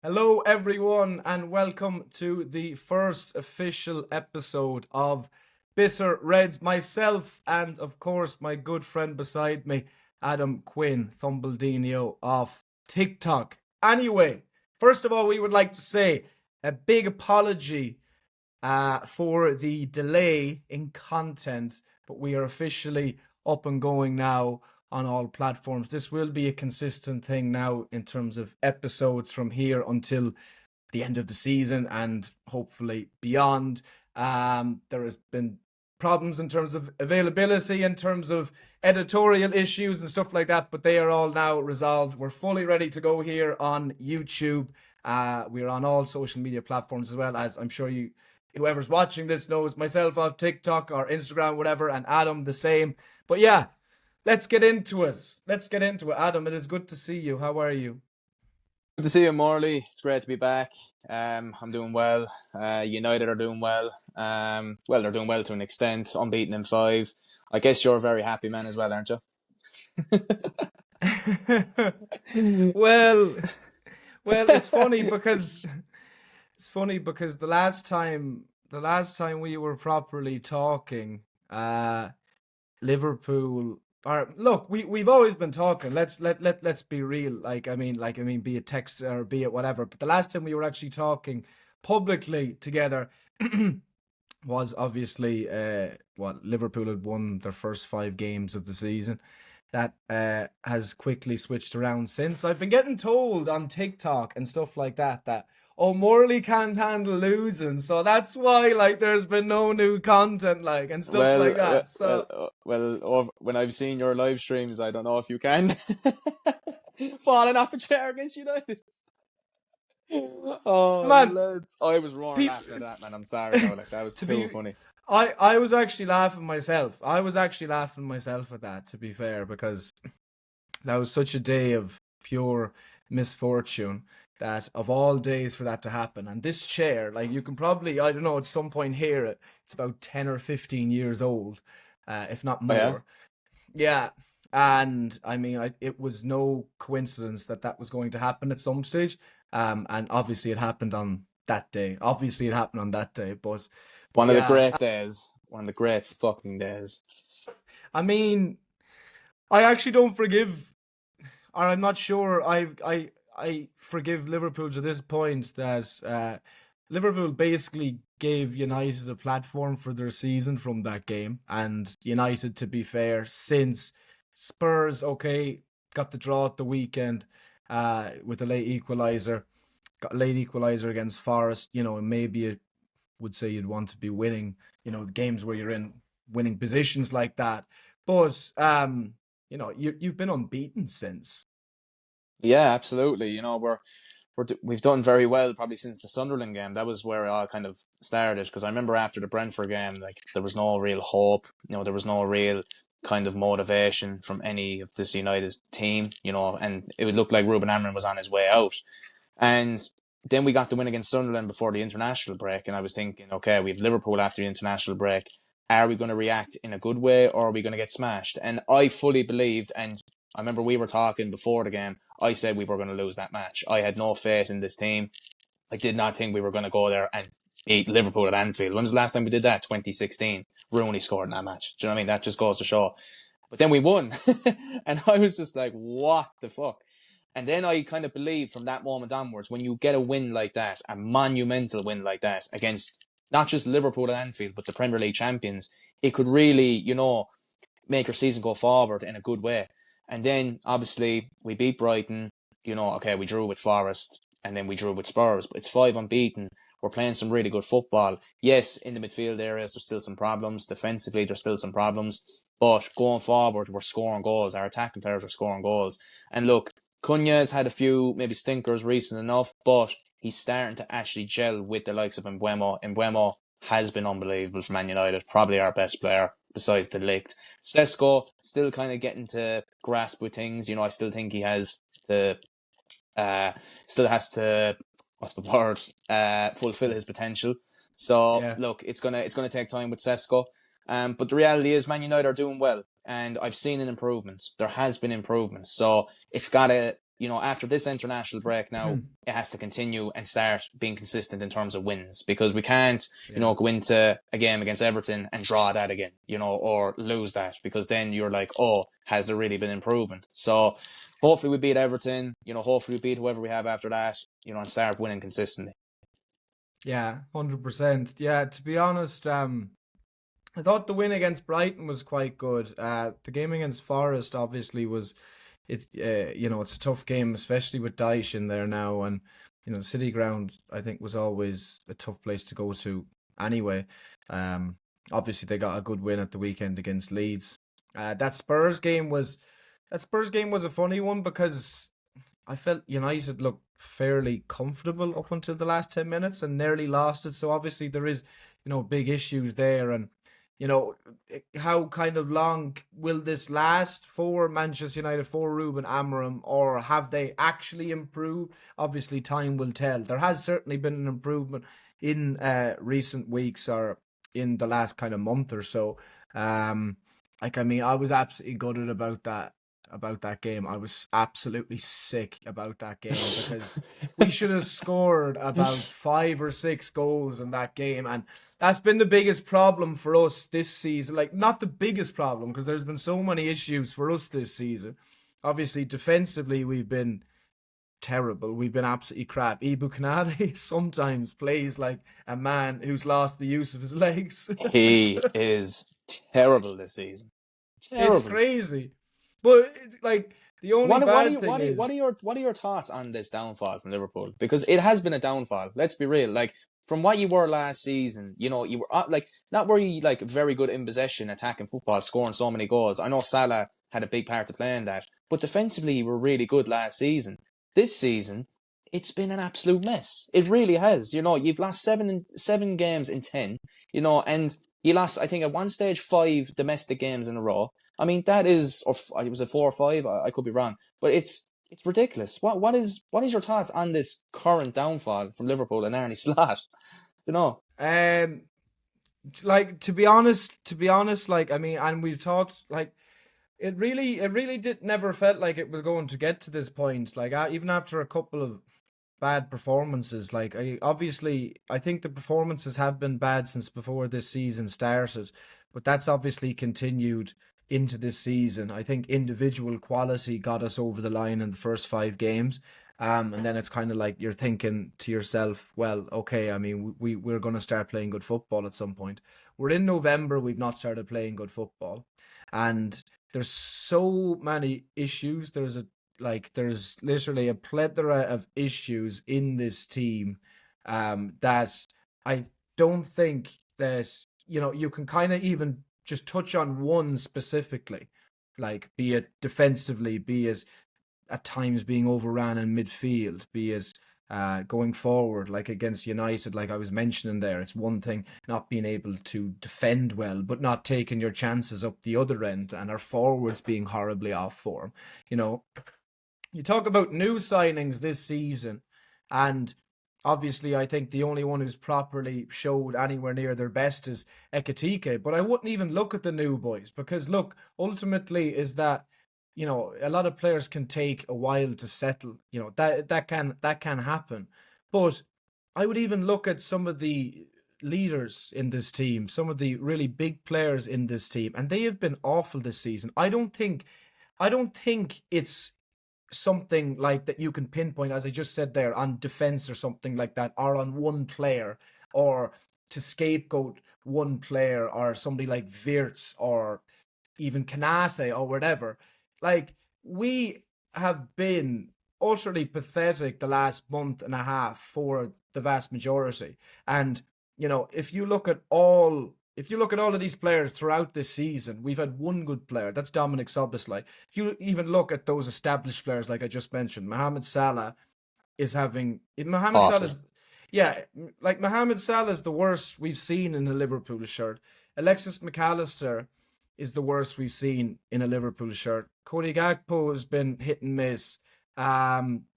Hello, everyone, and welcome to the first official episode of Bitter Reds. Myself, and of course, my good friend beside me, Adam Quinn, Thumbledinho of TikTok. Anyway, first of all, we would like to say a big apology for the delay in content, but we are officially up and going now on all platforms. This will be a consistent thing now in terms of episodes from here until the end of the season and hopefully beyond. There has been problems in terms of availability, in terms of editorial issues and stuff like that, but they are all now resolved. We're fully ready to go here on YouTube. We're on all social media platforms, as well as I'm sure whoever's watching this knows, myself of TikTok or Instagram, whatever, and Adam the same. But yeah, let's get into it. Adam, it is good to see you. How are you? Good to see you, Morley. It's great to be back. I'm doing well. United are doing well. They're doing well to an extent. Unbeaten in 5. I guess you're a very happy man as well, aren't you? well, it's funny because the last time we were properly talking, Liverpool. Look, we've always been talking. Let's be real. Be it text or be it whatever. But the last time we were actually talking publicly together was obviously Liverpool had won their first 5 games of the season. That has quickly switched around since. I've been getting told on TikTok and stuff like that Morley can't handle losing, so that's why there's been no new content and stuff like that. When I've seen your live streams, I don't know if you can. Falling off a chair against United. Oh man, lads. I was roaring laughing at that, man. I'm sorry, no, that was too funny. I was actually laughing myself. I was actually laughing myself at that, to be fair, because that was such a day of pure misfortune that of all days for that to happen. And this chair, you can probably, I don't know, at some point here, it's about 10 or 15 years old, if not more. Oh, yeah. And I mean, it was no coincidence that was going to happen at some stage. And obviously it happened on that day. But one of the great days. One of the great fucking days. I mean, I actually don't forgive, or I'm not sure I forgive Liverpool to this point that Liverpool basically gave United a platform for their season from that game. And United, to be fair, since Spurs, got the draw at the weekend with a late equaliser. Got a late equaliser against Forest, and maybe you would say you'd want to be winning, the games where you're in winning positions like that. But, you've been unbeaten since. Yeah, absolutely. We've done very well probably since the Sunderland game. That was where it all kind of started, because I remember after the Brentford game, there was no real hope. There was no real kind of motivation from any of this United team, and it would look like Ruben Amorim was on his way out. And then we got the win against Sunderland before the international break, and I was thinking, okay, we have Liverpool after the international break. Are we going to react in a good way, or are we going to get smashed? And I fully believed, and I remember we were talking before the game, I said we were going to lose that match. I had no faith in this team. I did not think we were going to go there and beat Liverpool at Anfield. When was the last time we did that? 2016. Rooney scored in that match. Do you know what I mean? That just goes to show. But then we won. And I was just like, what the fuck? And then I kind of believed from that moment onwards, when you get a win like that, a monumental win like that, against not just Liverpool at Anfield, but the Premier League champions, it could really, make your season go forward in a good way. And then, obviously, we beat Brighton. We drew with Forest, and then we drew with Spurs. But it's 5 unbeaten. We're playing some really good football. Yes, in the midfield areas, there's still some problems. Defensively, there's still some problems. But going forward, we're scoring goals. Our attacking players are scoring goals. And look, Cunha's had a few maybe stinkers recent enough, but he's starting to actually gel with the likes of Mbeumo. Mbeumo has been unbelievable for Man United. Probably our best player, besides the Ligt. Sesko still kind of getting to grasp with things. I still think he has to, fulfill his potential. So yeah. Look, it's gonna take time with Sesko. But the reality is, Man United are doing well, and I've seen an improvement. There has been improvements, so it's gotta after this international break now, it has to continue and start being consistent in terms of wins, because we can't, go into a game against Everton and draw that again, or lose that, because then you're like, oh, has there really been improvement? So hopefully we beat Everton, hopefully we beat whoever we have after that, and start winning consistently. Yeah, 100%. Yeah, to be honest, I thought the win against Brighton was quite good. The game against Forest obviously was, it's a tough game, especially with Dyche in there now, and City Ground I think was always a tough place to go to anyway. Obviously they got a good win at the weekend against Leeds. That Spurs game was a funny one because I felt United looked fairly comfortable up until the last 10 minutes and nearly lost it. So obviously there is, big issues there. And, how kind of long will this last for Manchester United, for Ruben Amorim, or have they actually improved? Obviously time will tell. There has certainly been an improvement in recent weeks, or in the last kind of month or so. I was absolutely gutted about that game. I was absolutely sick about that game because we should have scored about 5 or 6 goals in that game, and that's been the biggest problem for us this season. Like, not the biggest problem, because there's been so many issues for us this season. Obviously defensively we've been terrible. We've been absolutely crap. Ibu Kanate sometimes plays like a man who's lost the use of his legs. He is terrible this season. Terrible. It's crazy. But like, the only bad thing is, what are your thoughts on this downfall from Liverpool? Because it has been a downfall. Let's be real. Like, from what you were last season, you were like, not were you like very good in possession, attacking football, scoring so many goals. I know Salah had a big part to play in that, but defensively you were really good last season. This season, it's been an absolute mess. It really has. You've lost seven games in 10. And you lost, I think, at one stage 5 domestic games in a row. I mean, that is, or was it 4 or 5? I could be wrong, but it's ridiculous. What is your thoughts on this current downfall from Liverpool and Arne Slot? Like, to be honest, like, I mean, and we've talked, like, it really did never felt like it was going to get to this point. Like, even after a couple of bad performances, like, I think the performances have been bad since before this season started, but that's obviously continued into this season. I think individual quality got us over the line in the first 5 games. And then it's kind of like you're thinking to yourself, well, okay, I mean, we're going to start playing good football at some point. We're in November, we've not started playing good football. And there's so many issues. There's literally a plethora of issues in this team, that I don't think that, you can kind of even just touch on one specifically, like, be it defensively, be it at times being overran in midfield, be it going forward, like against United, like I was mentioning there. It's one thing not being able to defend well, but not taking your chances up the other end, and our forwards being horribly off form. You talk about new signings this season, and obviously I think the only one who's properly showed anywhere near their best is Ekitike, but I wouldn't even look at the new boys, because look, ultimately is that, a lot of players can take a while to settle. That can happen. But I would even look at some of the leaders in this team, some of the really big players in this team, and they have been awful this season. I don't think it's something like that you can pinpoint, as I just said there, on defense or something like that, or on one player, or to scapegoat one player, or somebody like Wirtz, or even Kanate, or whatever. Like, we have been utterly pathetic the last month and a half for the vast majority. And, if you look at all of these players throughout this season, we've had one good player. That's Dominic Szoboszlai. If you even look at those established players, like I just mentioned, Mohamed Salah is having... Mohamed Salah is the worst we've seen in a Liverpool shirt. Alexis McAllister is the worst we've seen in a Liverpool shirt. Cody Gakpo has been hit and miss.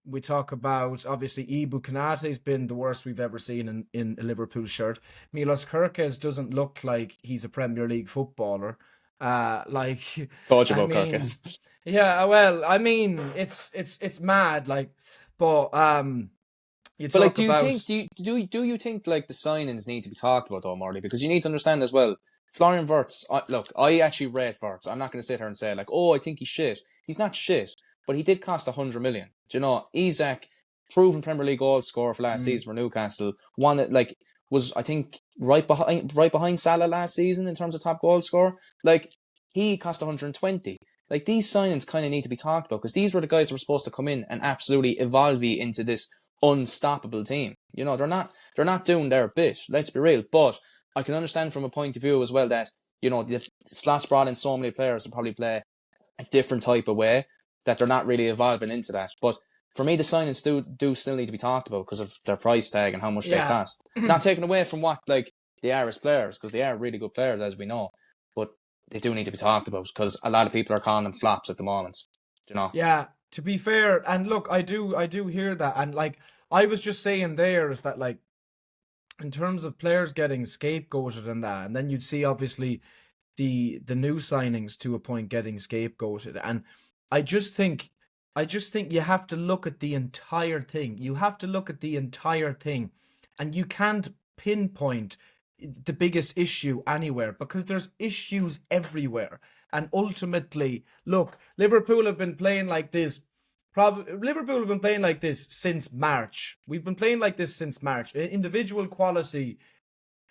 We talk about, obviously, Ibu Kanate has been the worst we've ever seen in a Liverpool shirt. Milos Kerkez doesn't look like he's a Premier League footballer. Like, Thought you I about mean, Kirkes. yeah, well, I mean, it's mad, like, but you But like, talk about, do you think like the signings need to be talked about though, Marty? Because you need to understand as well. Florian Wirtz, look, I actually rate Wirtz. I'm not going to sit here and say like, oh, I think he's shit. He's not shit, but he did cost 100 million. Do you know Isak, proven Premier League goal scorer for last mm, season for Newcastle, one that like was I think right behind Salah last season in terms of top goal scorer. Like he cost 120. Like these signings kind of need to be talked about because these were the guys that were supposed to come in and absolutely evolve you into this unstoppable team. You know, they're not doing their bit. Let's be real. But I can understand from a point of view as well that the Slot's brought in so many players to probably play a different type of way that they're not really evolving into that. But for me, the signings do still need to be talked about because of their price tag and how much they yeah. cost. Not taken away from what like they are as players because they are really good players as we know, but they do need to be talked about because a lot of people are calling them flops at the moment. You know. Yeah, to be fair, and look, I do hear that, and like I was just saying there is that like in terms of players getting scapegoated and that, and then you'd see obviously the new signings to a point getting scapegoated, and I just think I just think you have to look at the entire thing. You have to look at the entire thing, and you can't pinpoint the biggest issue anywhere because there's issues everywhere. And ultimately, look, Liverpool have been playing like this. Liverpool have been playing like this since March. We've been playing like this since March. Individual quality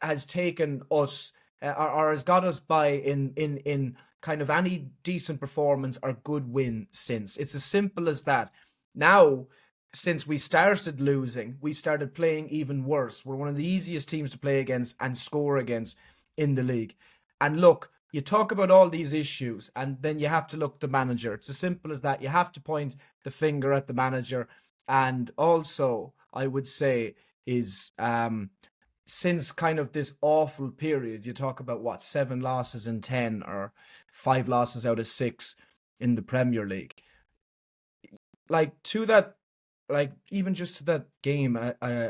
has taken us or has got us by in kind of any decent performance or good win since. It's as simple as that. Now, since we started losing, we've started playing even worse. We're one of the easiest teams to play against and score against in the league. And look, you talk about all these issues, and then you have to look at the manager. It's as simple as that. You have to point the finger at the manager, and also I would say is since kind of this awful period, you talk about what 7 losses in 10 or 5 losses out of 6 in the Premier League. Like to that, like even just to that game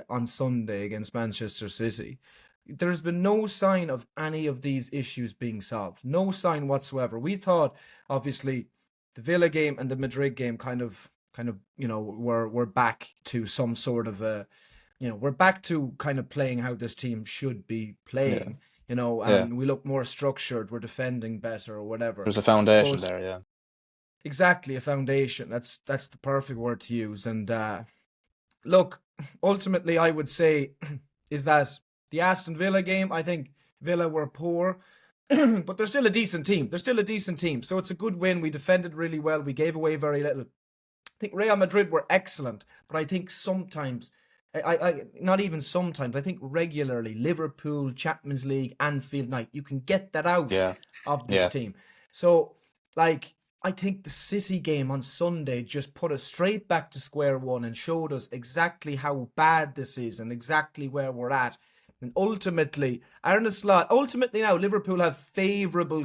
on Sunday against Manchester City, there's been no sign of any of these issues being solved. No sign whatsoever. We thought, obviously, the Villa game and the Madrid game kind of, we're back to some sort of a, we're back to kind of playing how this team should be Yeah. playing, Yeah. and we look more structured, we're defending better or whatever. There's a foundation But there. Yeah. exactly a foundation. That's the perfect word to use. And look, ultimately, I would say is that the Aston Villa game. I think Villa were poor, but they're still a decent team. They're still a decent team, so it's a good win. We defended really well. We gave away very little. I think Real Madrid were excellent, but I think sometimes, not even sometimes, I think regularly, Liverpool, Champions League, Anfield night, you can get that out Yeah. of this Yeah. team. So, like, I think the City game on Sunday just put us straight back to square one and showed us exactly how bad this is and exactly where we're at. And ultimately, Arne Slot, ultimately now, Liverpool have favourable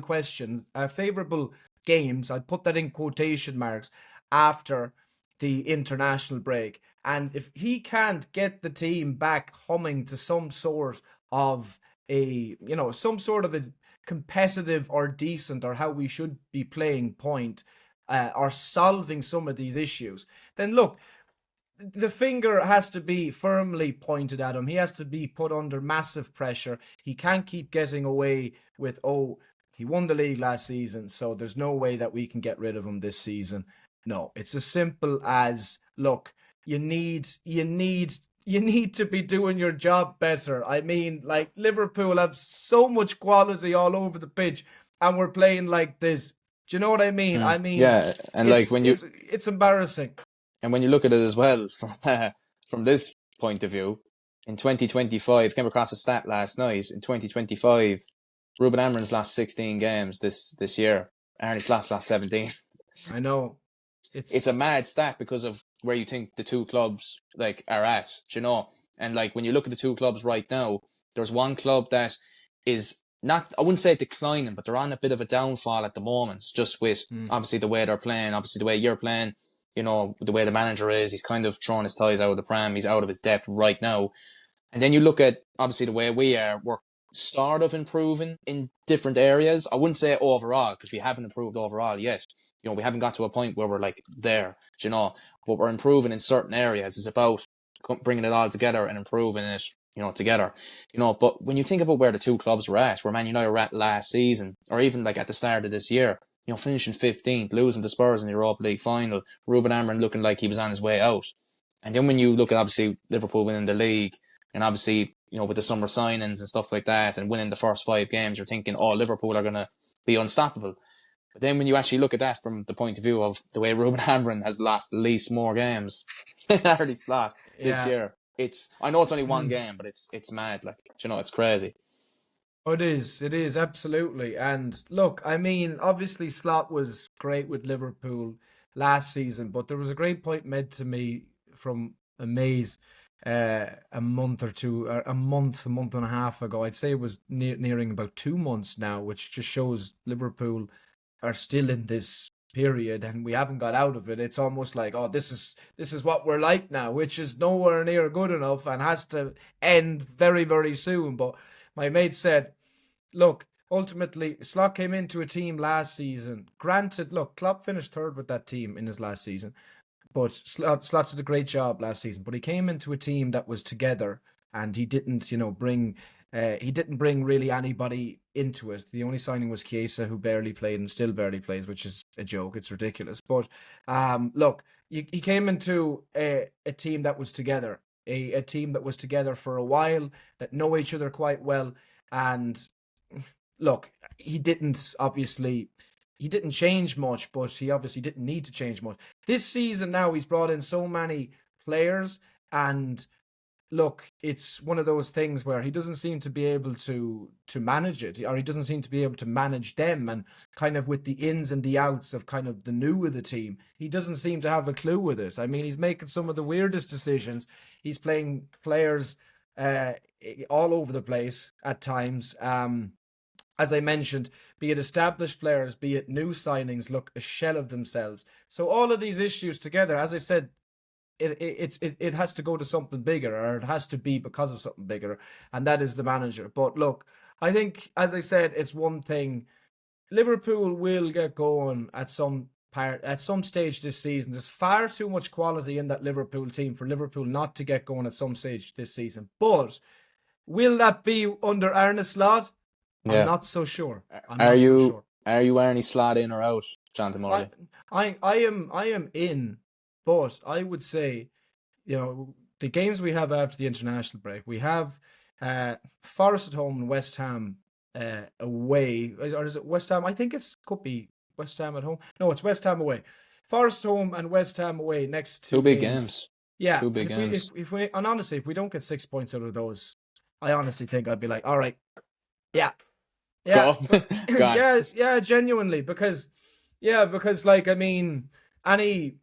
games, I put that in quotation marks, after the international break. And if he can't get the team back humming to some sort of some sort of a competitive or decent or how we should be playing point, or solving some of these issues, then look, the finger has to be firmly pointed at him. He has to be put under massive pressure. He can't keep getting away with, oh, he won the league last season, so there's no way that we can get rid of him this season. No, it's as simple as, look, you need to be doing your job better. I mean, like Liverpool have so much quality all over the pitch, and we're playing like this. Do you know what I mean? I mean, Yeah. And like it's when you it's it's embarrassing. and when you look at it as well from this point of view, in 2025, came across a stat last night. In 2025, Ruben Amorim's last 16 games this year. Arne Slot's last 17. I know. It's a It's mad stat because of where you think the two clubs like are at, you know. And like when you look at the two clubs right now, there's one club that is not, I wouldn't say declining, but they're on a bit of a downfall at the moment, just with mm, obviously the way they're playing, obviously the way you're playing, you know, the way the manager is, he's kind of throwing his ties out of the pram, he's out of his depth right now. And then you look at obviously the way we are, we're sort of improving in different areas. I wouldn't say overall, because we haven't improved overall yet. We haven't got to a point where we're like there, but we're improving in certain areas. It's about bringing it all together and improving it, together. But when you think about where the two clubs were at, where Man United were at last season, or even like at the start of this year, finishing 15th, losing to Spurs in the Europa League final, Ruben Amorim looking like he was on his way out. And then when you look at obviously Liverpool winning the league, and obviously, with the summer signings and stuff like that, and winning the first 5 games, you're thinking, oh, Liverpool are going to be unstoppable. But then when you actually look at that from the point of view of the way Ruben Amorim has lost at least more games than Arne Slot this year, I know it's only one game, but it's mad. Like, it's crazy. Oh, it is, absolutely. And look, I mean, obviously Slot was great with Liverpool last season, but there was a great point made to me from a month or two, or a month and a half ago. I'd say it was nearing about 2 months now, which just shows Liverpool are still in this period and we haven't got out of it. It's almost like, oh, this is what we're like now, which is nowhere near good enough and has to end very, very soon. But my mate said, look, ultimately, Slot came into a team last season. Granted, look, Klopp finished third with that team in his last season, but Slot did a great job last season. But he came into a team that was together, and he didn't, bring really anybody into it. The only signing was Chiesa, who barely played and still barely plays, which is a joke. It's ridiculous. But look, he came into a team that was together, a team that was together for a while, that know each other quite well, and look, he didn't change much, but he obviously didn't need to change much. This season now, he's brought in so many players, and look, it's one of those things where he doesn't seem to be able to manage it, or he doesn't seem to be able to manage them, and kind of with the ins and the outs of kind of the new of the team, he doesn't seem to have a clue with it. I mean, he's making some of the weirdest decisions. He's playing players all over the place at times. As I mentioned, be it established players, be it new signings, look a shell of themselves. So all of these issues together, as I said, it has to go to something bigger, or it has to be because of something bigger, and that is the manager. But look, I think, as I said, it's one thing. Liverpool will get going at some stage this season. There's far too much quality in that Liverpool team for Liverpool not to get going at some stage this season. But will that be under Arne Slot? Yeah. I'm not so sure. Are you Arne Slot in or out, Jonathan Morley? I am in, but I would say, the games we have after the international break, we have Forest at home and West Ham away. Or is it West Ham? I think could be West Ham at home. No, it's West Ham away. Forest home and West Ham away next to two big games. Yeah, two big games. And honestly, if we don't get 6 points out of those, I honestly think I'd be like, all right, yeah, Go. yeah, genuinely, because like, I mean, any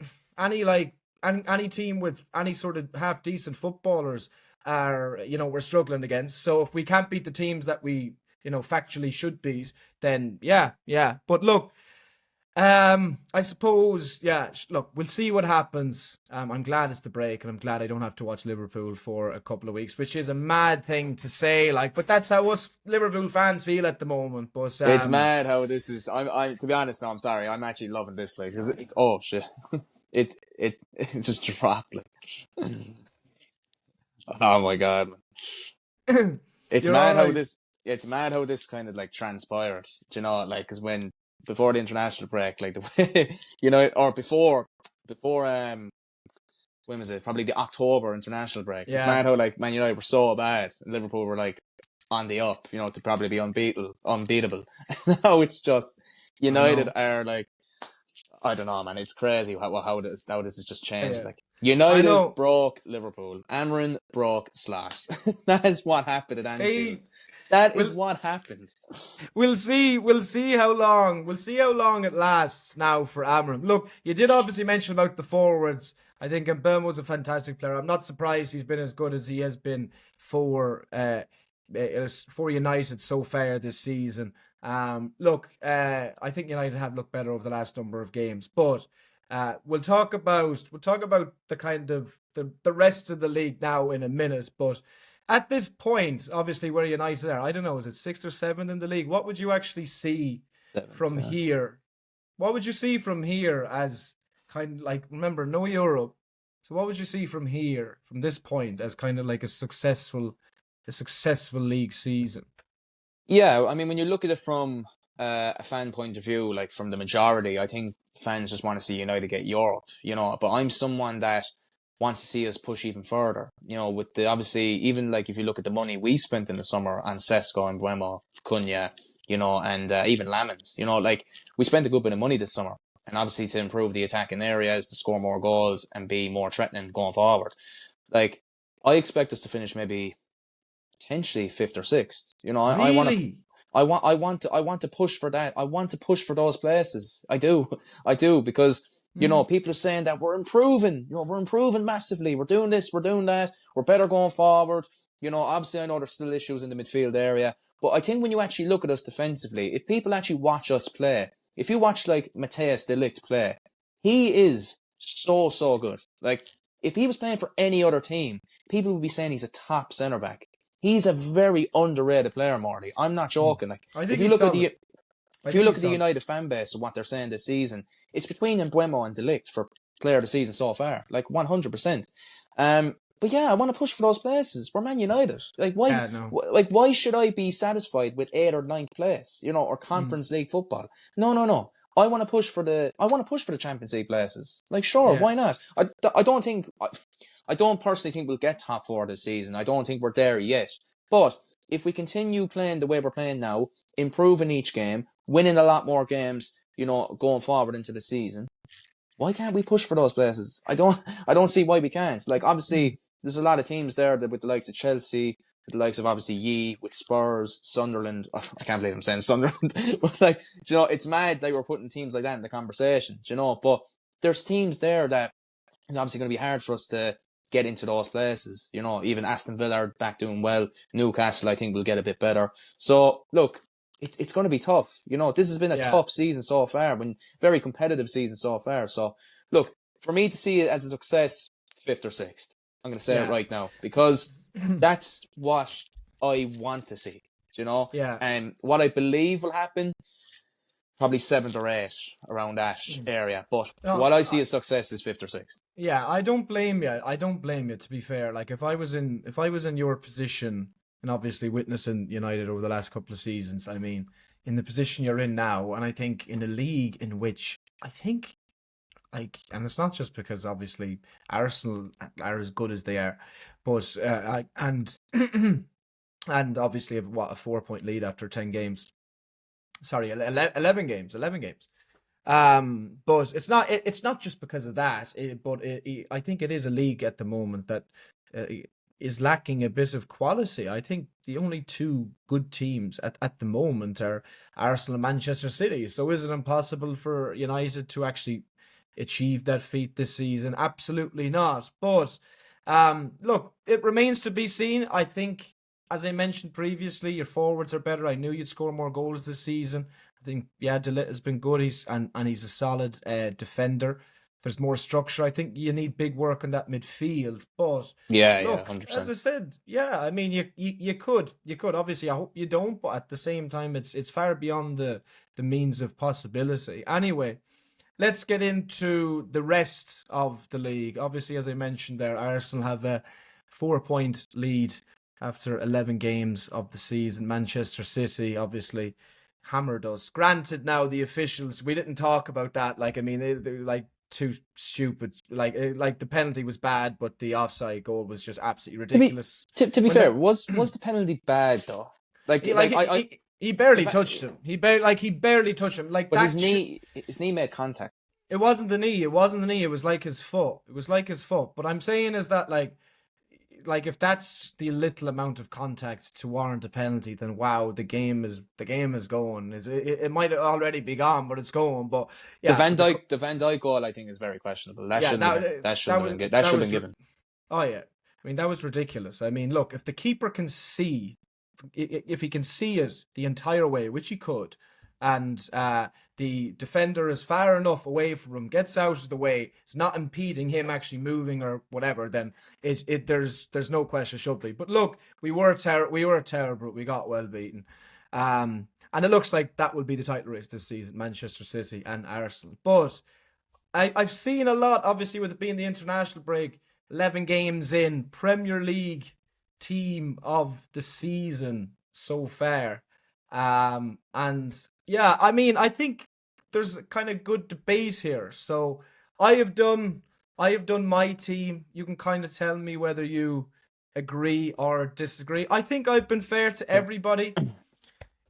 team with any sort of half decent footballers are, we're struggling against. So if we can't beat the teams that we, factually should beat, then yeah. But look, I suppose, look, we'll see what happens. I'm glad it's the break, and I'm glad I don't have to watch Liverpool for a couple of weeks, which is a mad thing to say, like, but that's how us Liverpool fans feel at the moment. But it's mad how this is. I to be honest, no, I'm sorry. I'm actually loving this, like, oh shit, it just dropped, like, oh my god, it's mad how this. It's mad how this kind of like transpired. Do you know, like, because before the international break, like, the way, or before when was it? Probably the October international break. Yeah. It's mad how, like, Man United were so bad and Liverpool were like on the up, to probably be unbeatable. Now it's just United are like, I don't know, man. It's crazy how this has just changed. Yeah. Like, United broke Liverpool. Amorim broke Slot. That is what happened at Anfield. That is what happened. We'll see how long it lasts now for Amorim. Look, you did obviously mention about the forwards. I think Mbeumo's a fantastic player. I'm not surprised he's been as good as he has been for United so far this season. Look, I think United have looked better over the last number of games, but we'll talk about the kind of the rest of the league now in a minute. But At this point, obviously, where United are, I don't know, is it 6th or 7th in the league? What would you actually see from Yeah. here? What would you see from here as kind of like, remember, no Europe. So what would you see from here, from this point, as kind of like a successful league season? Yeah, I mean, when you look at it from a fan point of view, like from the majority, I think fans just want to see United get Europe, But I'm someone that wants to see us push even further, with the obviously, even like if you look at the money we spent in the summer on Sesko and Buemo, Cunha, and even Lamens, like we spent a good bit of money this summer. And obviously to improve the attacking areas, to score more goals and be more threatening going forward. Like, I expect us to finish maybe potentially fifth or sixth. I want to Really? I want to push for that. I want to push for those places. I do. I do because Mm. people are saying that we're improving. We're improving massively. We're doing this, we're doing that. We're better going forward. Obviously I know there's still issues in the midfield area, but I think when you actually look at us defensively, if people actually watch us play, if you watch like Mateus de Ligt play, he is so good. Like, if he was playing for any other team, people would be saying he's a top centre back. He's a very underrated player, Marty. I'm not Mm. joking. Like, I if think you he's look at solid. the I if you think look he's at the solid. United fan base and what they're saying this season, it's between Mbuemo and De Ligt for player of the season so far, like 100%. But yeah, I want to push for those places. We're Man United. Like, why? Yeah, no. Why should I be satisfied with 8th or 9th place? Or Mm. Conference League football? No, no, no. I want to push for the Champions League places. Like, sure, Yeah. why not? I don't personally think we'll get top four this season. I don't think we're there yet. But if we continue playing the way we're playing now, improving each game, winning a lot more games, going forward into the season, why can't we push for those places? I don't see why we can't. Like, Mm. obviously there's a lot of teams there that with the likes of Chelsea, with the likes of obviously Yi, with Spurs, Sunderland. Oh, I can't believe I'm saying Sunderland. But like, it's mad that we're putting teams like that in the conversation, but there's teams there that it's obviously going to be hard for us to get into those places. Even Aston Villa are back doing well. Newcastle, I think, will get a bit better. So, look, it's going to be tough. This has been a Yeah. tough season so far, very competitive season so far. So, look, for me to see it as a success, fifth or sixth. I'm going to say it Yeah. right now because that's what I want to see. Yeah. And what I believe will happen, probably 7th or 8th around that Mm. area. But No, what I see as success is 5th or 6th. yeah, I don't blame you. I don't blame you, to be fair. Like, if I was in your position and obviously witnessing United over the last couple of seasons, I mean, in the position you're in now, and I think in a league in which I think, like, and it's not just because obviously Arsenal are as good as they are, but and and obviously what, a 4 point lead after 10 games. Sorry, 11 games, 11 games. But it's not just because of that, but I think it is a league at the moment that uh, is lacking a bit of quality. I think the only two good teams at the moment are Arsenal and Manchester City. So is it impossible for United to actually achieve that feat this season? Absolutely not. But look, it remains to be seen. I think, as I mentioned previously, your forwards are better. I knew you'd score more goals this season. I think, yeah, De Ligt has been good. He's a solid defender. There's more structure. I think you need big work on that midfield. But Yeah, yeah, look, as I 100%. said, yeah, I mean, you could. Obviously, I hope you don't, but at the same time, it's far beyond the means of possibility. Anyway, let's get into the rest of the league. Obviously, as I mentioned there, Arsenal have a 4 point lead after 11 games of the season. Manchester City obviously hammered us. Granted, now the officials, we didn't talk about that. Like, I mean, they're like too stupid. Like the penalty was bad, but the offside goal was just absolutely To be ridiculous. to be When fair, the was the penalty bad though? Like he like like he the barely fa- touched him. He barely touched him. Like but his that. knee made contact. It wasn't the knee. It wasn't the knee. It was like his foot. It was like his foot. But I'm saying is that like if that's the little amount of contact to warrant a penalty, then wow, the game is going. It might already be gone, but it's going. But The yeah, Van but Dyke the Van Dyke goal I think is very questionable. That yeah, shouldn't have that been that that shouldn't have was been gi- that that should have was been given. oh yeah. I mean, that was ridiculous. I mean, look, if the keeper can see, if he can see it the entire way, which he could, and the defender is far enough away from him, gets out of the way, it's not impeding him actually moving or whatever, then there's no question it should be. But look, we were terrible. We got well beaten. And it looks like that will be the title race this season, Manchester City and Arsenal. But I've seen a lot, obviously, with it being the international break, 11 games in, Premier League team of the season so far. And yeah, I mean, I think there's a kind of good debate here. So I have done my team. You can kind of tell me whether you agree or disagree. I think I've been fair to everybody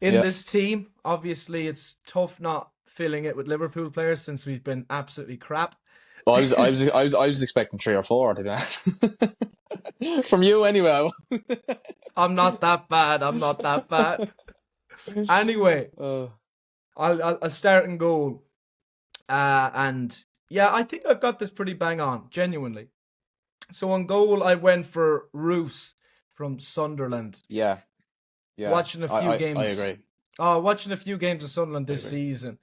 in this team. Obviously, it's tough not filling it with Liverpool players since we've been absolutely crap. Well, I was expecting 3 or 4 to be honest. From you anyway. I'm not that bad. Anyway, I'll start in goal. And yeah, I think I've got this pretty bang on, genuinely. So on goal, I went for Roos from Sunderland. Yeah. Watching a few games. I agree. Watching a few games of Sunderland this season.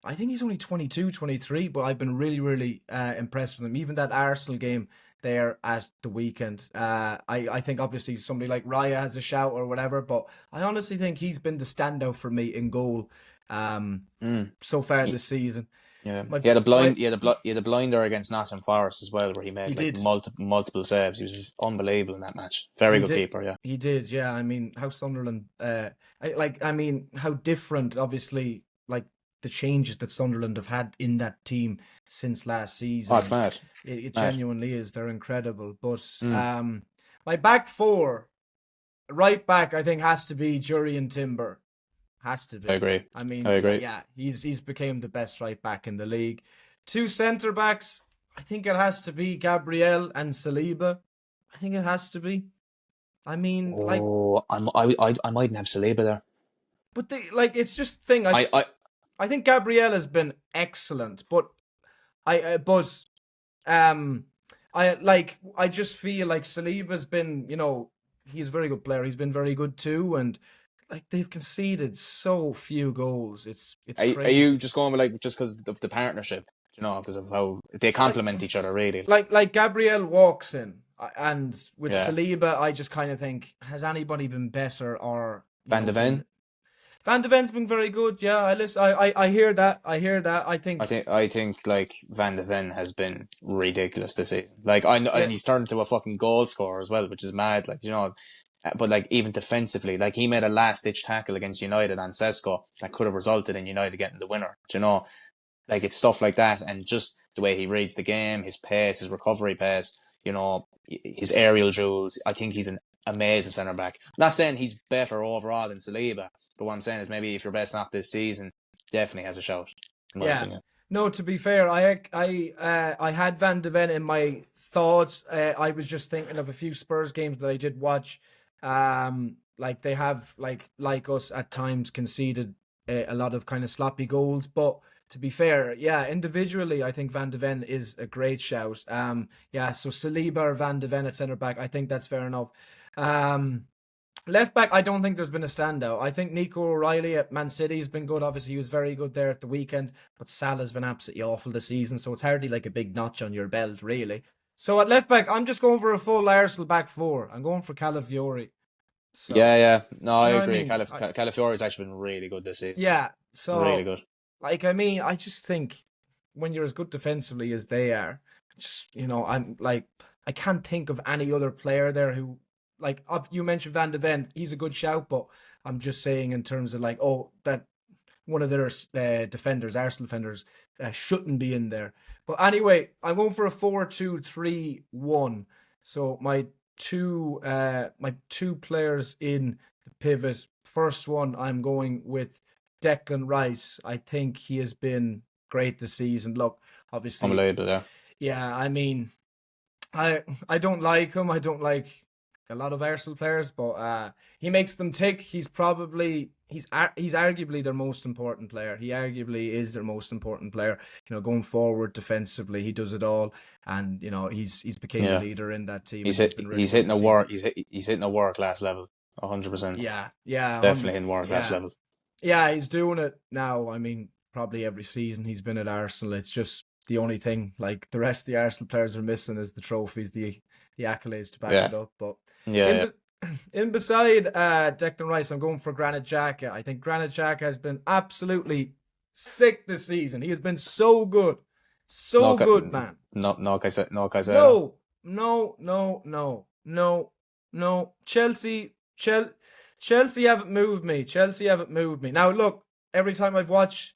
I think he's only 22, 23, but I've been really, really impressed with him. Even that Arsenal game there at the weekend. I think obviously somebody like Raya has a shout or whatever, but I honestly think he's been the standout for me in goal so far this season. Yeah, he had a blinder against Nottingham Forest as well, where he made multiple saves. He was unbelievable in that match. Very good keeper, yeah. He did, yeah. I mean, how Sunderland, how different, obviously, like the changes that Sunderland have had in that team since last season. Oh, it's mad. It genuinely is. They're incredible. But my back four, right back, I think has to be Jurriën Timber. Has to be. I agree. I mean, I agree. Yeah, he's became the best right back in the league. 2 centre backs, I think it has to be Gabriel and Saliba. I think it has to be. I mean, I mightn't have Saliba there. But it's just the thing. I think Gabriel has been excellent, but I just feel like Saliba's been, he's a very good player. He's been very good too, and they've conceded so few goals. It's crazy. Are you just going with just because of the partnership? Because of how they complement each other, really. Like Gabriel walks in, and with Saliba, I just kind of think, has anybody been better? Or Van de Ven? Van de Ven's been very good. Yeah, I hear that. I think Van de Ven has been ridiculous this season. And he's turned into a fucking goal scorer as well, which is mad. But even defensively, he made a last-ditch tackle against United on Sesko that could have resulted in United getting the winner. It's stuff like that, and just the way he reads the game, his pace, his recovery pace, his aerial duels. I think he's an amazing centre back. I'm not saying he's better overall than Saliba, but what I'm saying is maybe if you're best off this season, definitely has a shout. In my opinion. No, to be fair, I had Van de Ven in my thoughts. I was just thinking of a few Spurs games that I did watch. They have like us at times conceded a lot of kind of sloppy goals, but to be fair, individually I think Van de Ven is a great shout. So Saliba or Van de Ven at centre back, I think that's fair enough. Left back, I don't think there's been a standout. I think Nico O'Reilly at Man City has been good. Obviously, he was very good there at the weekend, but Salah's been absolutely awful this season, so it's hardly like a big notch on your belt, really. So at left back, I'm just going for a full Arsenal back four. I'm going for Calafiori. So, No, I agree. Calafiori's actually been really good this season. Yeah, so really good. I just think when you're as good defensively as they are, I can't think of any other player there who, you mentioned Van de Ven, he's a good shout, but I'm just saying in terms of that one of their defenders, Arsenal defenders, shouldn't be in there. But anyway, I'm going for a 4-2-3-1. So my two players in the pivot. First one, I'm going with Declan Rice. I think he has been great this season. Look, obviously, unbelievable. Yeah, I mean, I don't like him. I don't like a lot of Arsenal players, but he makes them tick. He's arguably their most important player. He arguably is their most important player. Going forward defensively, he does it all, and he's became a leader in that team. He's hitting a world class level, 100%. Yeah, definitely in world class level. Yeah, he's doing it now. I mean, probably every season he's been at Arsenal. It's just the only thing like the rest of the Arsenal players are missing is the trophies, the accolades to back Yeah, it up. But yeah, in yeah. in beside Declan Rice, I'm going for Granit Xhaka. I think Granit Xhaka has been absolutely sick this season. He has been No, so good, man. no, Caicedo. No, no, no, no, no, no. Chelsea haven't moved me. Chelsea haven't moved me. Now look, every time I've watched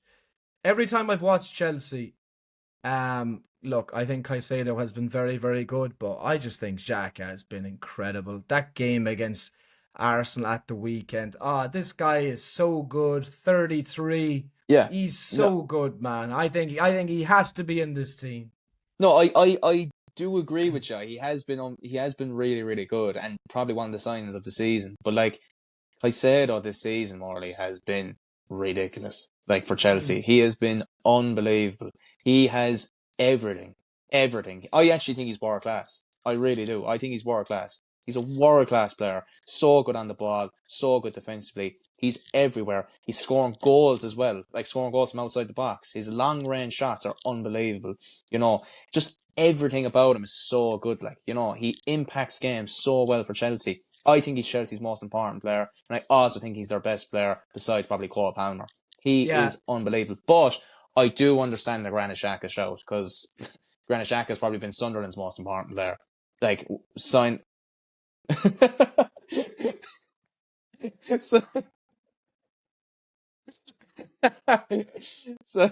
Chelsea, look, I think Caicedo has been very, very good, but I just think Xhaka has been incredible. That game against Arsenal at the weekend. This guy is so good. 33. Yeah, He's no, so good, man. I think he has to be in this team. no, I do agree with you. He has been really, really good, and probably one of the signs of the season. But like Caicedo this season, Morley, has been ridiculous. Like for Chelsea, he has been unbelievable. He has everything, everything. I actually think he's world class. I really do. I think he's world class. He's a world class player. So good on the ball, so good defensively. He's everywhere. He's scoring goals as well, like scoring goals from outside the box. His long range shots are unbelievable. You know, just everything about him is so good. Like, you know, he impacts games so well for Chelsea. I think he's Chelsea's most important player, and I also think he's their best player besides probably Cole Palmer. He Yeah. is unbelievable. But I do understand the Granit Xhaka shout because Granit Xhaka has probably been Sunderland's most important player. Like, sign. so, so,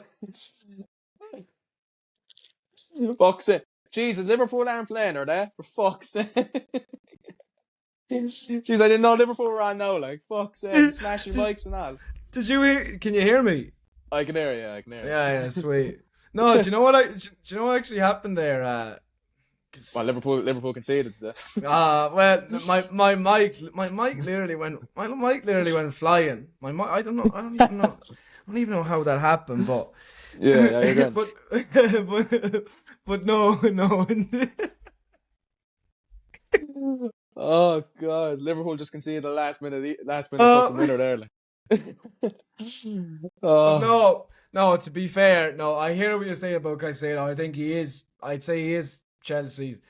fuck's sake. Jesus, Liverpool aren't playing, are they? For fuck's sake. Jeez, I didn't know Liverpool were on now. Like, fuck's sake, smashing did, bikes and all. did you hear? Can you hear me? I can hear you. I can hear Yeah, you. yeah, sweet. No, do you know what do you know what actually happened there? 'Cause, Well, Liverpool conceded. well, my mic literally went flying. I don't even know how that happened, but Yeah, yeah, you're good. but but no. Oh God, Liverpool just conceded the last minute fucking uh, winner there. Like. but Oh, no. To be fair, no. I hear what you're saying about Caicedo. I think he is. I'd say he is Chelsea's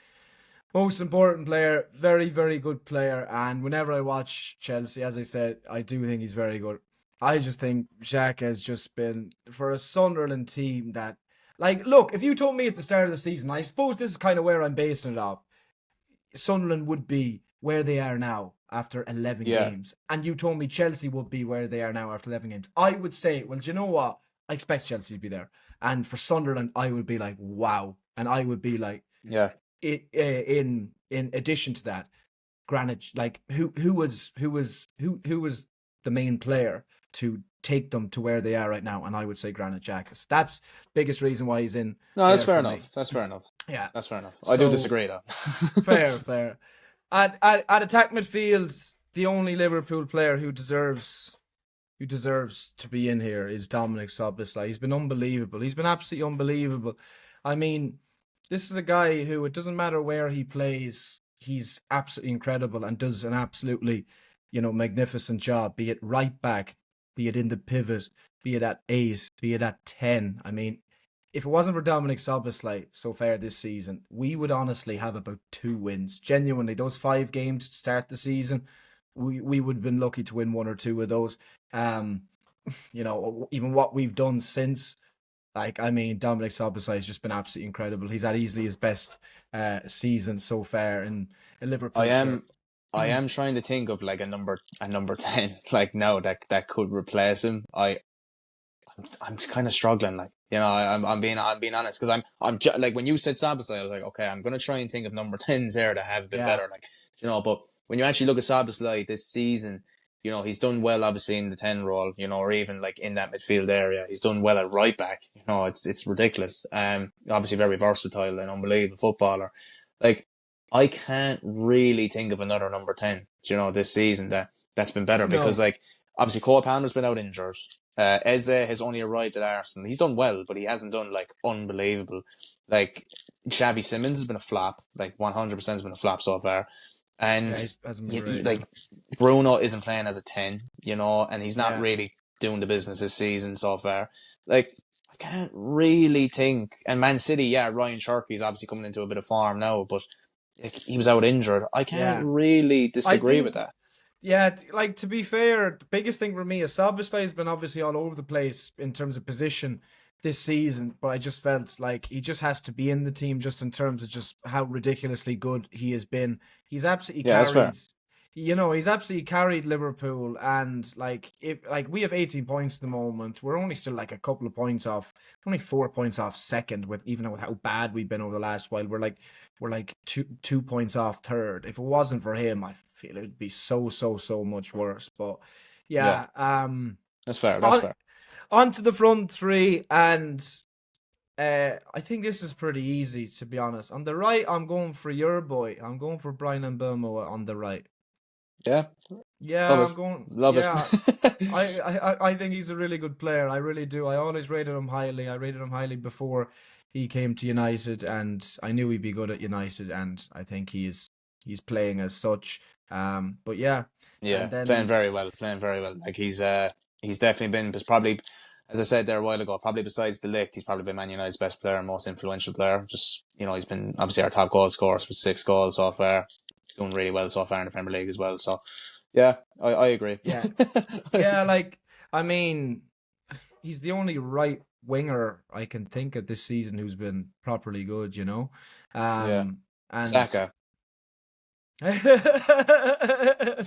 most important player, very, very good player. And whenever I watch Chelsea, as I said, I do think he's very good. I just think Xhaka has just been for a Sunderland team that, like, look, if you told me at the start of the season, I suppose this is kind of where I'm basing it off. Sunderland would be where they are now after 11 yeah, games, and you told me Chelsea would be where they are now after 11 games. I would say, well, do you know what? I expect Chelsea to be there. And for Sunderland, I would be like, wow. And I would be like, yeah. in addition to that, Granit, like who was the main player to take them to where they are right now, and I would say Granit Xhaka. So that's biggest reason why he's in No, that's there fair for me. enough. That's fair enough. Yeah. That's fair enough. I do So disagree though. fair. At attack midfield, the only Liverpool player who deserves to be in here is Dominic Szoboszlai. He's been unbelievable. He's been absolutely unbelievable. I mean, this is a guy who it doesn't matter where he plays, he's absolutely incredible and does an absolutely, magnificent job. Be it right back, be it in the pivot, be it at 8, be it at 10. I mean, if it wasn't for Dominic Szoboszlai so far this season, we would honestly have about 2 wins. Genuinely, those 5 games to start the season, we would have been lucky to win 1 or 2 of those. Um, even what we've done since, like, I mean, Dominic Szoboszlai has just been absolutely incredible. He's had easily his best season so far in a I Liverpool shirt. am I am trying to think of like a number 10 like now that could replace him. I'm kind of struggling, like, you know, I'm being honest, because like when you said Szoboszlai, I was like, okay, I'm gonna try and think of number 10s there that have been Yeah, better, like, you know. But when you actually look at Szoboszlai this season, you know, he's done well obviously in the 10 role, you know, or even like in that midfield area. He's done well at right back. You know, it's ridiculous. Obviously very versatile and unbelievable footballer. Like, I can't really think of another number 10, you know, this season that's been better, because no, like obviously Cole Palmer's been out injured. Eze has only arrived at Arsenal. He's done well, but he hasn't done like unbelievable. Like, Xavi Simons has been a flop. Like, 100% has been a flop so far. And yeah, he hasn't been great. Yeah, like, Bruno isn't playing as a 10, you know, and he's not yeah, really doing the business this season so far. Like, I can't really think. And Man City, yeah, Ryan Cherky's obviously coming into a bit of form now, but like, he was out injured. I can't Yeah. really I disagree with think, that. yeah, like to be fair, the biggest thing for me is Sabastai has been obviously all over the place in terms of position this season, but I just felt like he just has to be in the team just in terms of just how ridiculously good he has been. He's absolutely Yeah, that's fair. carried, he's absolutely carried Liverpool, and like if like we have 18 points at the moment, we're only still like a couple of points off, only 4 points off second, with even with how bad we've been over the last while. We're like two points off third. If it wasn't for him, I feel it would be so much worse. But Yeah, yeah, that's fair. That's on, fair. on to the front three, and I think this is pretty easy, to be honest. On the right, I'm going for your boy. I'm going for Brian and Burmo on the right. Yeah, love Yeah, it. I'm going. Love it. Yeah, I think he's a really good player. I really do. I always rated him highly. I rated him highly before he came to United, and I knew he'd be good at United, and I think he's playing as such. But yeah, Yeah, and then playing very well. Like he's definitely been, because probably, as I said there a while ago, probably besides De Ligt, he's probably been Man United's best player and most influential player. Just, he's been obviously our top goal scorer with 6 goals so far. He's doing really well so far in the Premier League as well. So yeah, I agree. yeah, yeah, like I mean, he's the only right winger I can think of this season who's been properly good. Yeah, And Saka.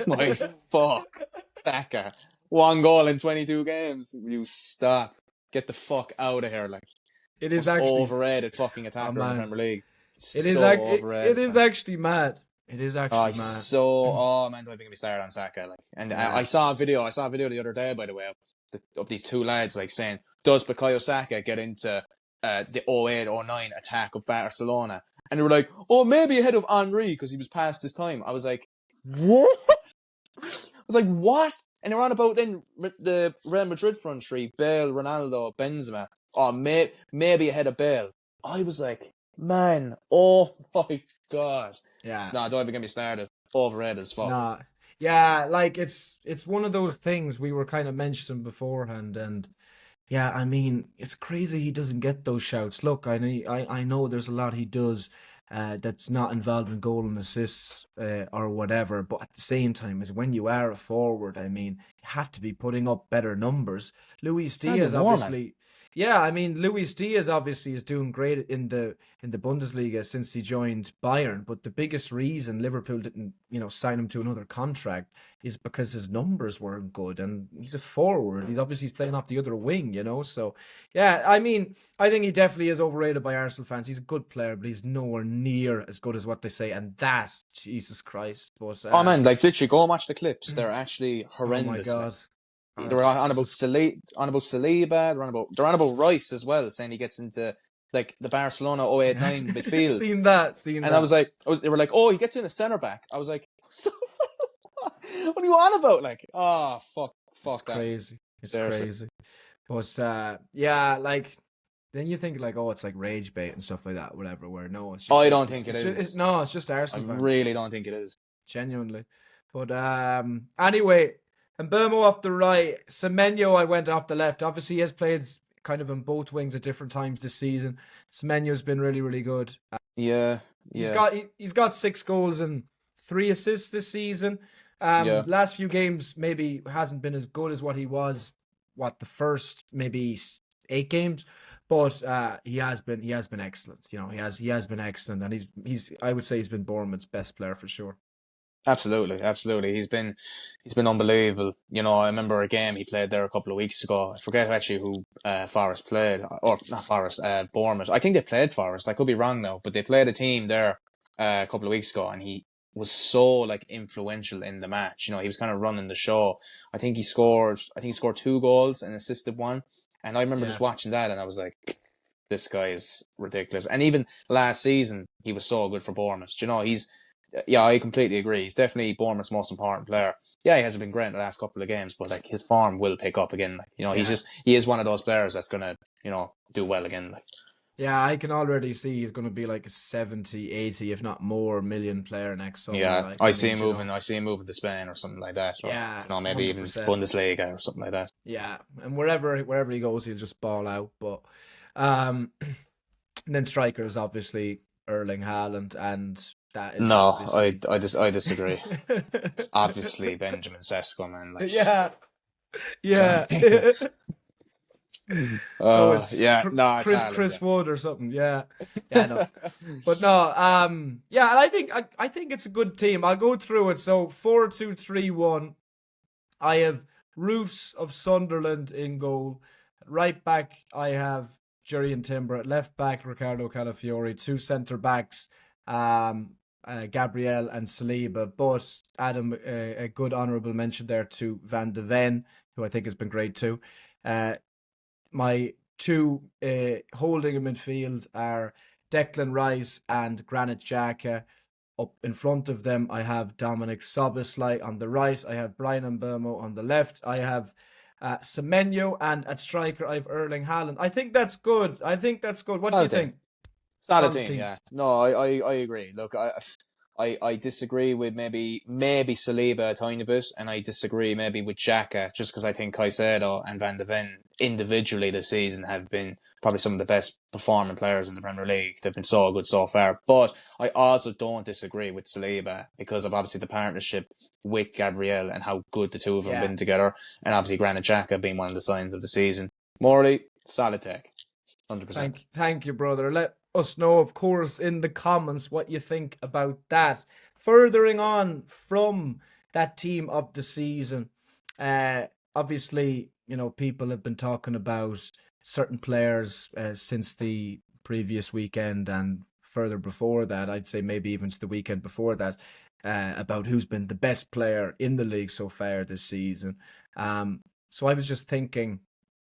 My fuck, Saka. 1 goal in 22 games. You stop. Get the fuck out of here. Like, it is most actually, overrated fucking oh attacker in the man, Premier League. it is So it overrated, is man. actually mad. It is Oh, actually he's mad. oh man, don't even get me started on Saka. Like, and I Yeah, saw a video. I saw a video the other day, by the way, of these two lads like saying, "Does Bukayo Saka get into the 08-09 attack of Barcelona?" And they were like, "Oh, maybe ahead of Henry because he was past his time." I was like, "What?" I was like, "What?" And they're on about then the Real Madrid front three: Bale, Ronaldo, Benzema. Oh, maybe ahead of Bale. I was like, "Man, oh my god." yeah. No, don't even get me started. Overrated as fuck. Nah, yeah. Like it's one of those things we were kind of mentioning beforehand, and yeah, I mean, it's crazy he doesn't get those shouts. Look, I know there's a lot he does that's not involved in goal and assists or whatever, but at the same time, is when you are a forward, I mean, you have to be putting up better numbers. Luis Can't do Diaz more, man. obviously, yeah, I mean, Luis Diaz obviously is doing great in the Bundesliga since he joined Bayern, but the biggest reason Liverpool didn't, sign him to another contract is because his numbers weren't good, and he's a forward. He's playing off the other wing. So yeah, I mean, I think he definitely is overrated by Arsenal fans. He's a good player, but he's nowhere near as good as what they say, and that's Jesus Christ. But Oh man, like literally, go and watch the clips. They're actually oh my horrendous. Like, god, they're on it's about just Saliba. They're on about Rice as well, saying he gets into like the Barcelona 08-09 midfield. seen And I that. was like, they were like, oh, he gets in a centre back. I was like, so what are you on about? Like, oh It's fuck that. crazy. It's Seriously. crazy. But yeah, like then you think like, oh, it's like rage bait and stuff like that, whatever. Where no, it's just I like don't think it is. no, it's just I Arsenal fans, really don't think it is. genuinely. But anyway, and Burmo off the right, Semenyo I went off the left. Obviously, he has played kind of in both wings at different times this season. Semenyo's been really good. Yeah, He's yeah, got he's got 6 goals and 3 assists this season. yeah. Last few games maybe hasn't been as good as what he was. What the first maybe 8 games, but he has been excellent. He has been excellent, and he's I would say he's been Bournemouth's best player for sure. Absolutely, absolutely. He's been unbelievable. I remember a game he played there a couple of weeks ago. I forget actually who Forest played, or not Forest, Bournemouth. I think they played Forest. I could be wrong now, but they played a team there a couple of weeks ago, and he was so like influential in the match. He was kind of running the show. I think he scored 2 goals and assisted one. And I remember just Yeah, watching that, and I was like, this guy is ridiculous. And even last season, he was so good for Bournemouth. Yeah, I completely agree. He's definitely Bournemouth's most important player. Yeah, he hasn't been great in the last couple of games, but like his form will pick up again. Like, yeah. he is one of those players that's gonna, do well again. Like, Yeah, I can already see he's going to be like a 70, 80, if not more, million player next summer. Yeah, Like, I I see mean, him moving. I see him moving to Spain or something like that, or yeah, maybe even 100%. Bundesliga or something like that. Yeah, and wherever he goes, he'll just ball out. But and then strikers, obviously, Erling Haaland, and that is No, obviously. I disagree. It's obviously Benjamin Sesko, man. Like, Yeah, God. yeah. Oh, it's Yeah, no, it's Haaland, Chris Wood or something. Yeah, yeah, no. yeah. But no, yeah, and I think it's a good team. I'll go through it. So 4-2-3-1. I have Roofs of Sunderland in goal. Right back, I have Jurriën Timber. At left back, Ricardo Calafiori. Two centre backs, Gabriel and Saliba. But Adam, a good honourable mention there to Van de Ven, who I think has been great too. My two holding in midfield are Declan Rice and Granit Xhaka. Up in front of them, I have Dominic Soboslai on the right. I have Brian Mbeumo on the left. I have Semenyo, and at striker, I have Erling Haaland. I think that's good. What do you Solid team. think? Solid Solid team, team. yeah. No, I agree. Look, I disagree with maybe Saliba a tiny bit, and I disagree maybe with Xhaka, just because I think Caicedo and Van de Ven individually this season have been probably some of the best performing players in the Premier League. They've been so good so far. But I also don't disagree with Saliba because of obviously the partnership with Gabriel and how good the two of them have Yeah. been together, and obviously Granit Xhaka being one of the signs of the season. Morley, solid tech, 100%. Thank you, brother. Let us know, of course, in the comments what you think about that. Furthering on from that team of the season, obviously, people have been talking about certain players since the previous weekend and further before that. I'd say maybe even to the weekend before that, about who's been the best player in the league so far this season. So I was just thinking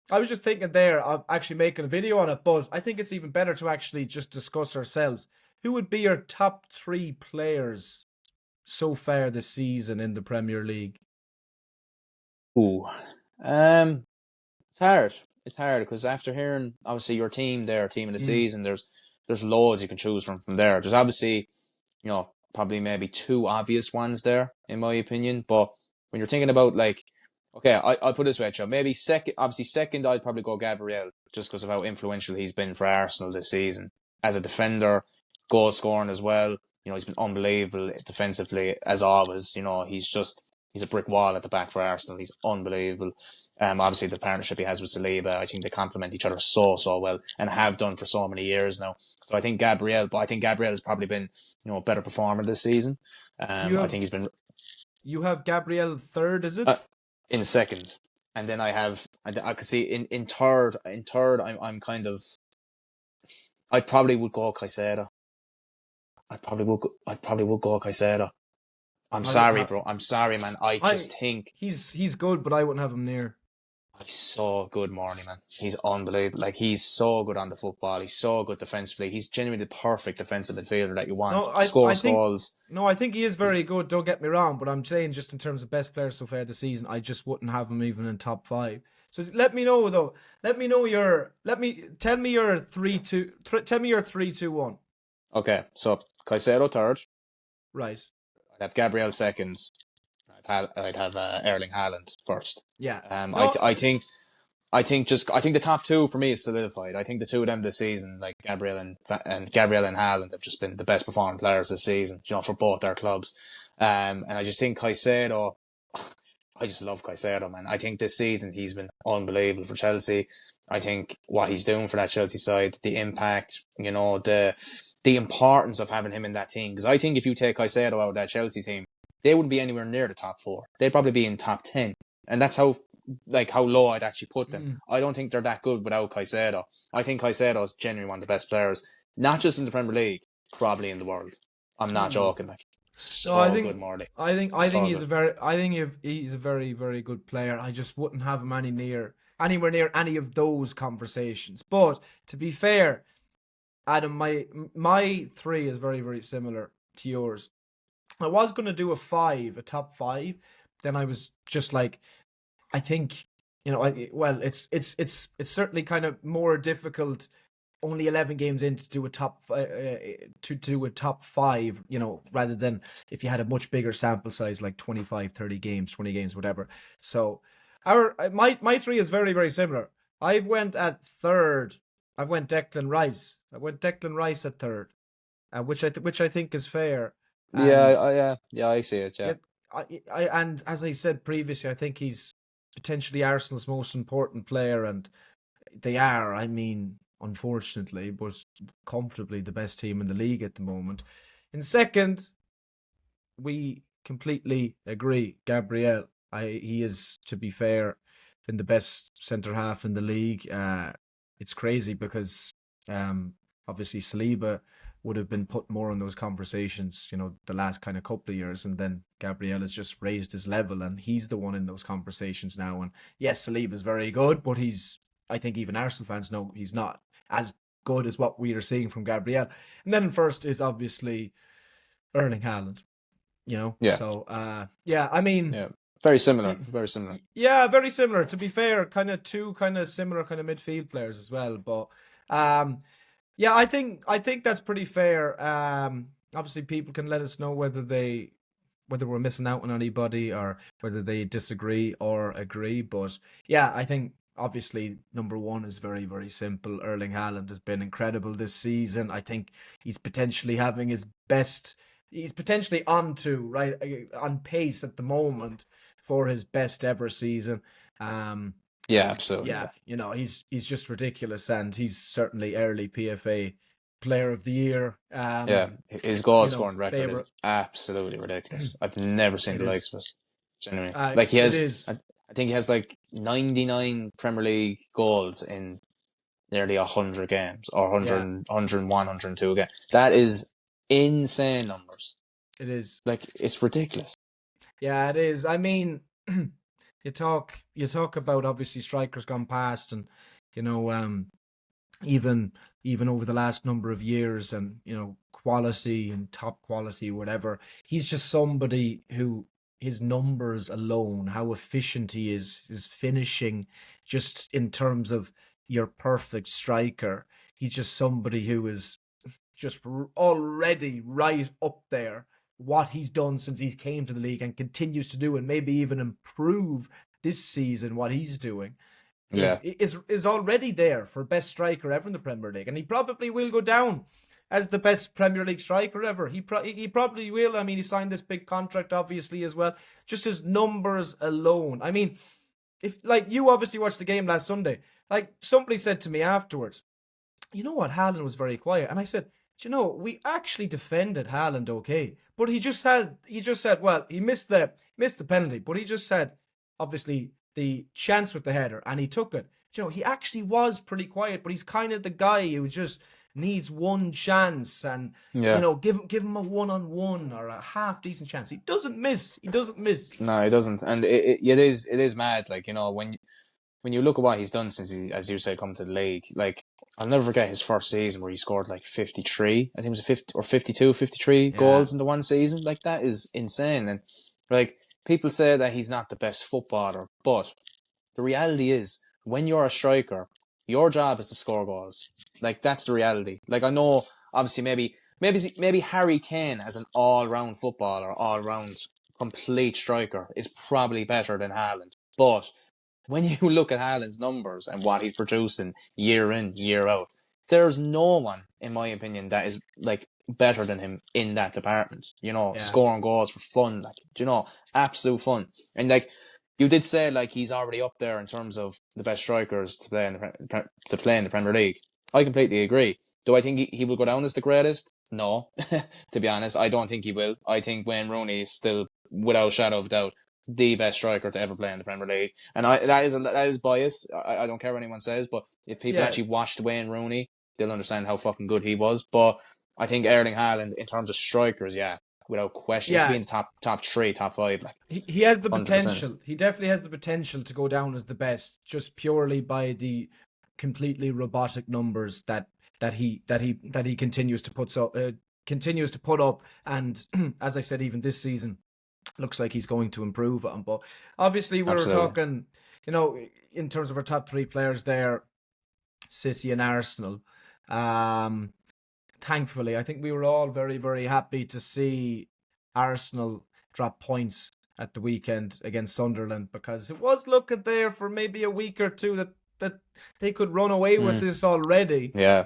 there of actually making a video on it, but I think it's even better to actually just discuss ourselves. Who would be your top three players so far this season in the Premier League? Ooh. Um, it's hard. It's hard because after hearing obviously your team there, team of the Mm. season, there's loads you can choose from there. There's obviously, probably maybe two obvious ones there, in my opinion. But when you're thinking about like, okay, I'll put it this way, Joe. Maybe second, I'd probably go Gabriel just because of how influential he's been for Arsenal this season as a defender, goal scoring as well. He's been unbelievable defensively as always. He's a brick wall at the back for Arsenal. He's unbelievable. Obviously the partnership he has with Saliba, I think they complement each other so well and have done for so many years now. So I think Gabriel has probably been, a better performer this season. You I think have he's been you have Gabriel third, is uh, it? in second, and then I could see in third. I'm kind of. I probably would go Caicedo. I probably would go Caicedo. I'm I, sorry, I, bro. I'm sorry, man. I I just think he's good, but I wouldn't have him near. he's so good, Morley, man. He's unbelievable. Like, he's so good on the football. He's so good defensively. He's genuinely the perfect defensive midfielder that you want. No, I Scores think goals. no, I think he is He's very good. Don't get me wrong, but I'm saying just in terms of best players so far this season, I just wouldn't have him even in top five. So let me know though. Let me know your. Let me tell me your 3-2. Tell me your 3-2-1. okay. So Caicedo third. Right. I'd have Gabriel second. I'd have Erling Haaland first. Yeah. Um, I No. th- I think I think the top two for me is solidified. I think the two of them this season, like Gabriel and Haaland, have just been the best performing players this season. For both their clubs. And I just think Caicedo. I just love Caicedo, man. I think this season he's been unbelievable for Chelsea. I think what he's doing for that Chelsea side, the impact, the importance of having him in that team. Because I think if you take Caicedo out of that Chelsea team, they wouldn't be anywhere near the top four. They'd probably be in top 10. And that's how low I'd actually put them. Mm, I don't think they're that good without Caicedo. I think Caicedo is genuinely one of the best players, not just in the Premier League, probably in the world. I'm not mm. joking. Like, No, I so good, think Morley. I think So he's good. a very I think he's a very very good player. I just wouldn't have him anywhere near any of those conversations. But to be fair, Adam, my three is very very similar to yours. I was going to do a top five. Then I was just like, I think, well, it's certainly kind of more difficult only 11 games in to do a top five, rather than if you had a much bigger sample size, like 25, 30 games, 20 games, whatever. So my three is very, very similar. I've went at third. I went Declan Rice. At third, which I think is fair. And I see it. Yeah, yet, and as I said previously, I think he's potentially Arsenal's most important player, and they are, I mean, unfortunately, but comfortably the best team in the league at the moment. In second, we completely agree. Gabriel, he is, to be fair, been the best centre half in the league. It's crazy because obviously Saliba would have been put more in those conversations, the last kind of couple of years, and then Gabriel has just raised his level, and he's the one in those conversations now. And yes, Saliba is very good, but I think even Arsenal fans know he's not as good as what we are seeing from Gabriel. And then first is obviously Erling Haaland, Yeah. So, I mean, yeah, very similar. Very similar. yeah, very similar. To be fair, kind of two kind of similar kind of midfield players as well. But yeah, I think that's pretty fair. Obviously, people can let us know whether we're missing out on anybody or whether they disagree or agree. But yeah, I think obviously number one is very, very simple. Erling Haaland has been incredible this season. I think he's potentially having his best. He's potentially on pace at the moment for his best ever season. Yeah, absolutely. Yeah, he's just ridiculous, and he's certainly early PFA Player of the Year. His goal scoring record favorite. is absolutely ridiculous. I've never seen the likes of it. Genuinely, he it has. is. I think he has 99 Premier League goals in nearly 100 games, or 100, 101, 102 games. That is insane numbers. It is. It's ridiculous. Yeah, it is. I mean, you talk about obviously strikers gone past, and even over the last number of years, and quality and top quality, whatever. He's just somebody who, his numbers alone, how efficient he is, his finishing, just in terms of your perfect striker. He's just somebody who is just already right up there. What he's done since he came to the league and continues to do, and maybe even improve this season, what he's doing is already there for best striker ever in the Premier League, and he probably will go down as the best Premier League striker ever. He probably will. I mean, he signed this big contract, obviously, as well. Just his numbers alone. I mean, if you obviously watched the game last Sunday, somebody said to me afterwards, you know what, Haaland was very quiet, and I said, we actually defended Haaland okay, but he just said, well, he missed the penalty, but he just said, obviously, the chance with the header, and he took it. He actually was pretty quiet, but he's kind of the guy who just needs one chance, and give him a one-on-one or a half decent chance. He doesn't miss. No, he doesn't, and it is mad. When you look at what he's done since he, as you say, come to the league, I'll never forget his first season where he scored 53. I think it was 50 or 52, 53 goals in the one season. That is insane. And people say that he's not the best footballer, but the reality is, when you're a striker, your job is to score goals. That's the reality. I know, obviously, maybe Harry Kane as an all-round footballer, all-round complete striker is probably better than Haaland. But when you look at Haaland's numbers and what he's producing year in, year out, there's no one, in my opinion, that is better than him in that department. Scoring goals for fun, absolute fun. And you did say he's already up there in terms of the best strikers to play in the Premier League. I completely agree. Do I think he will go down as the greatest? No, to be honest, I don't think he will. I think Wayne Rooney is still, without a shadow of a doubt, the best striker to ever play in the Premier League. And that is bias. I don't care what anyone says, but if people actually watched Wayne Rooney, they'll understand how fucking good he was. But I think Erling Haaland, in terms of strikers, without question, he's being top 3, top 5. He has the 100%. Potential. He definitely has the potential to go down as the best, just purely by the completely robotic numbers that he continues to put up. And as I said, even this season, looks like he's going to improve on. But obviously, we're talking, in terms of our top 3 players there, City and Arsenal. Thankfully, I think we were all very, very happy to see Arsenal drop points at the weekend against Sunderland, because it was looking there for maybe a week or two that they could run away with this already. Yeah.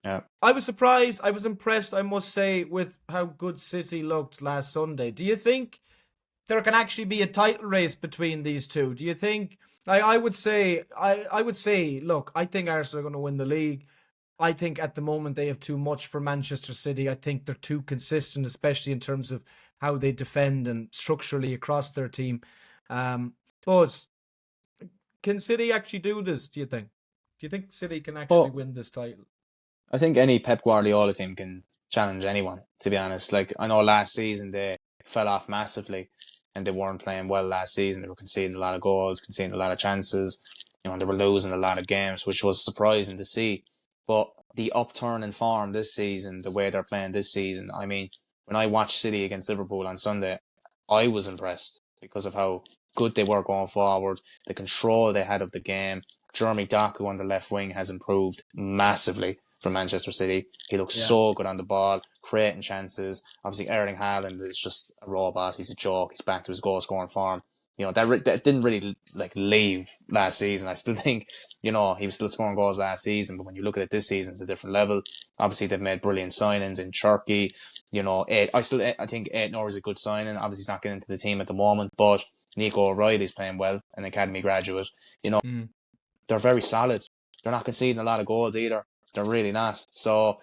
Yeah. I was surprised. I was impressed, I must say, with how good City looked last Sunday. Do you think there can actually be a title race between these two? Do you think? I would say, look, I think Arsenal are going to win the league. I think at the moment they have too much for Manchester City. I think they're too consistent, especially in terms of how they defend and structurally across their team. But can City actually do this, do you think? Do you think City can actually win this title? I think any Pep Guardiola team can challenge anyone, to be honest. Like, I know last season they fell off massively and they weren't playing well last season. They were conceding a lot of goals, conceding a lot of chances. You know, they were losing a lot of games, which was surprising to see. But the upturn in form this season, the way they're playing this season, I mean, when I watched City against Liverpool on Sunday, I was impressed because of how good they were going forward, the control they had of the game. Jeremy Doku on the left wing has improved massively for Manchester City. He looks so good on the ball, creating chances. Obviously, Erling Haaland is just a robot. He's a joke. He's back to his goal scoring form. You know, that didn't really leave last season. I still think, you know, he was still scoring goals last season, but when you look at it this season, it's a different level. Obviously, they've made brilliant signings in Turkey. You know, I think Aitnor is a good signing. Obviously, he's not getting into the team at the moment, but Nico O'Reilly's playing well, an academy graduate. You know, they're very solid. They're not conceding a lot of goals either. They're really not. So,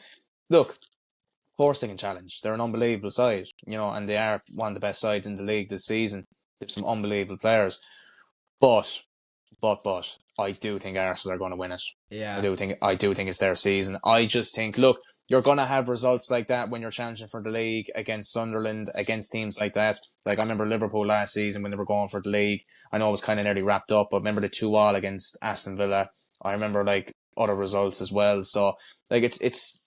look, of course they can challenge. They're an unbelievable side, you know, and they are one of the best sides in the league this season. They have some unbelievable players. But, I do think Arsenal are going to win it. Yeah. I do think it's their season. I just think, look, you're going to have results like that when you're challenging for the league against Sunderland, against teams like that. Like, I remember Liverpool last season when they were going for the league. I know it was kind of nearly wrapped up, but remember the 2-2 against Aston Villa. I remember, like, other results as well. So, like, it's